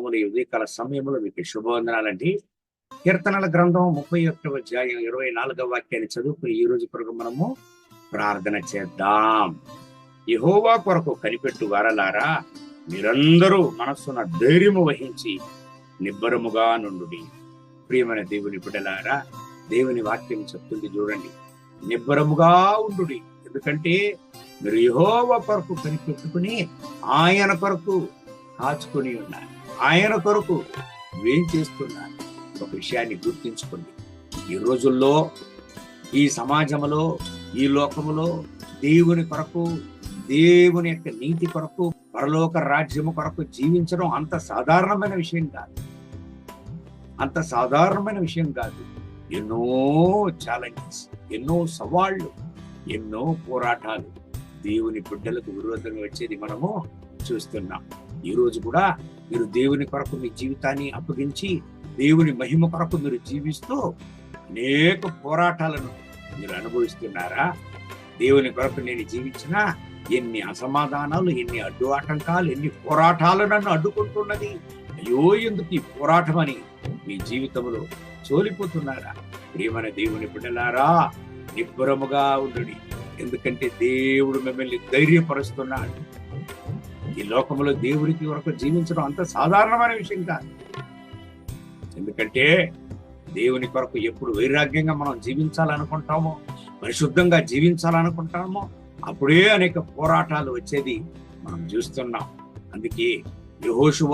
నామములు ఈ ఉదయకాల సమయంలో మీకు శుభవందనాలండి. కీర్తనల గ్రంథం 31వ అధ్యాయం 24వ వాక్యాన్ని చదువుకుని ఈ రోజు కొరకు మనము ప్రార్థన చేద్దాం. యెహోవా కొరకు కనిపెట్టు వారలారా, మీరందరూ మనస్సున ధైర్యము వహించి నిబ్బరముగా నుండుడి. ప్రియమైన దేవుని బిడ్డలారా, దేవుని వాక్యం చెప్తుంది చూడండి, నిబ్బరముగా ఉండుడి. ఎందుకంటే మీరు యెహోవా కొరకు కనిపెట్టుకుని ఆయన కొరకు కాచుకొని ఉన్నారు, ఆయన కొరకు ఏం చేస్తున్నారు. ఒక విషయాన్ని గుర్తించుకోండి, ఈ రోజుల్లో, ఈ సమాజంలో, ఈ లోకములో దేవుని కొరకు, దేవుని యొక్క నీతి కొరకు, పరలోక రాజ్యము కొరకు జీవించడం అంత సాధారణమైన విషయం కాదు. అంత సాధారణమైన విషయం కాదు. ఎన్నో ఛాలెంజెస్, ఎన్నో సవాళ్లు, ఎన్నో పోరాటాలు దేవుని బిడ్డలకు విరోధంగా వచ్చేది మనము చూస్తున్నాం. ఈ రోజు కూడా మీరు దేవుని కొరకు మీ జీవితాన్ని అప్పగించి దేవుని మహిమ కొరకు మీరు జీవిస్తూ అనేక పోరాటాలను మీరు అనుభవిస్తున్నారా? దేవుని కొరకు నేను జీవించిన ఎన్ని అసమాధానాలు, ఎన్ని అడ్డు ఆటంకాలు, ఎన్ని పోరాటాలు నన్ను అడ్డుకుంటున్నది, అయ్యో ఎందుకు ఈ పోరాటం అని మీ జీవితంలో చోలిపోతున్నారా? ప్రియమైన దేవుని బిడ్డలారా, నిబ్బరముగా ఉండుడి. ఎందుకంటే దేవుడు మిమ్మల్ని ధైర్యపరుస్తున్నాడు. ఈ లోకంలో దేవుడికి వరకు జీవించడం అంత సాధారణమైన విషయం కాదు. ఎందుకంటే దేవుని కొరకు ఎప్పుడు వైరాగ్యంగా మనం జీవించాలనుకుంటామో, పరిశుద్ధంగా జీవించాలనుకుంటామో, అప్పుడే అనేక పోరాటాలు వచ్చేది మనం చూస్తున్నాం. అందుకే యెహోషువ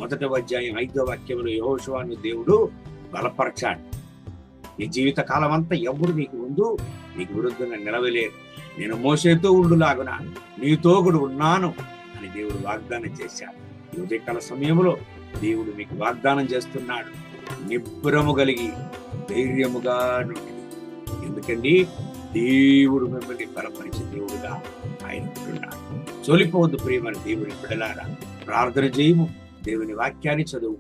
1వ అధ్యాయం 5వ వాక్యంలో యెహోషువను దేవుడు బలపరచాడు. నీ జీవిత కాలం అంతా ఎవరు నీకు ముందు నీకు విరుద్ధంగా నిలవలేరు, నేను మోషేతో ఉండులాగున నీతో కూడా ఉన్నాను అని దేవుడు వాగ్దానం చేశాడు. ఈ ఉదయకాల సమయంలో దేవుడు మీకు వాగ్దానం చేస్తున్నాడు, నిబ్బరము కలిగి ధైర్యముగా నుండి. ఎందుకండి దేవుడు మిమ్మల్ని బలపరిచే దేవుడుగా ఆయన ఉంటున్నాడు. చోలిపోవద్దు ప్రియమైన దేవుని బిడ్డలారా, ప్రార్థన చేయము, దేవుని వాక్యాన్ని చదువు.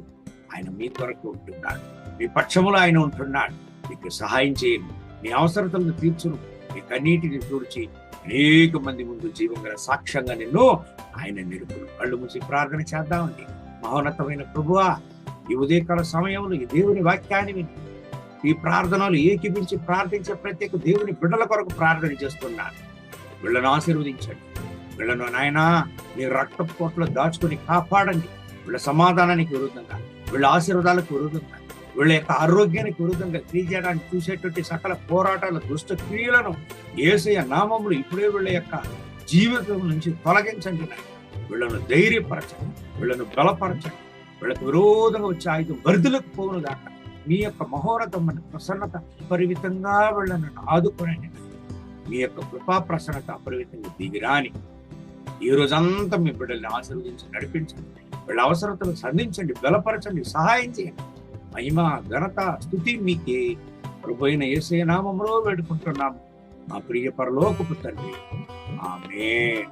ఆయన మీ కొరకు ఉంటున్నాడు, మీ పక్షములో ఆయన ఉంటున్నాడు. మీకు సహాయం చేయను, మీ అవసరతలను తీర్చును, మీ కన్నీటిని తుడిచి అనేక మంది ముందు జీవంగా సాక్ష్యంగా నిన్ను ఆయన నిలుపును. కళ్ళు మూసి ప్రార్థన చేద్దామండి. మహోన్నతమైన ప్రభువా, ఈ ఉదయకాల సమయంలో ఈ దేవుని వాక్యాన్ని విని ఈ ప్రార్థనలు ఏకీపించి ప్రార్థించే ప్రత్యేక దేవుని బిడ్డల కొరకు ప్రార్థన చేస్తున్నాను. వీళ్ళను ఆశీర్వదించండి, వీళ్ళను నాయనా మీ రక్తపు కోటలో దాచుకొని కాపాడండి. వీళ్ళ సమాధానానికి విరుద్ధంగా, వీళ్ళ ఆశీర్వాదాలకు విరుద్ధంగా, వీళ్ళ యొక్క ఆరోగ్యానికి విరుద్ధంగా చేయడానికి చూసేటువంటి సకల పోరాటాల దుష్ట క్రియలను యేసయ్య నామములో ఇప్పుడే వీళ్ళ యొక్క జీవితం నుంచి తొలగించండి. వీళ్ళను ధైర్యపరచండి, వీళ్ళను బలపరచండి. వీళ్ళకు విరోధంగా వచ్చే ఆయుధం వరుదులకు పోవును దాకా మీ యొక్క మహోన్నతమైన ప్రసన్నత అపరిమితంగా వీళ్ళను ఆదుకోనండి. మీ యొక్క కృపా ప్రసన్నత అపరిమితంగా దిగిరాని ఈ రోజంతా మీ బిడ్డల్ని ఆశీర్వదించి నడిపించండి. వీళ్ళ అవసరతను సంధించండి, బలపరచండి, సహాయం చేయండి. మహిమ, ఘనత, స్తుతి మీకే. ప్రభువైన యేసయ్య నామములో వేడుకుంటున్నాము మా ప్రియ పరలోకపు తండ్రి. ఆమేన్.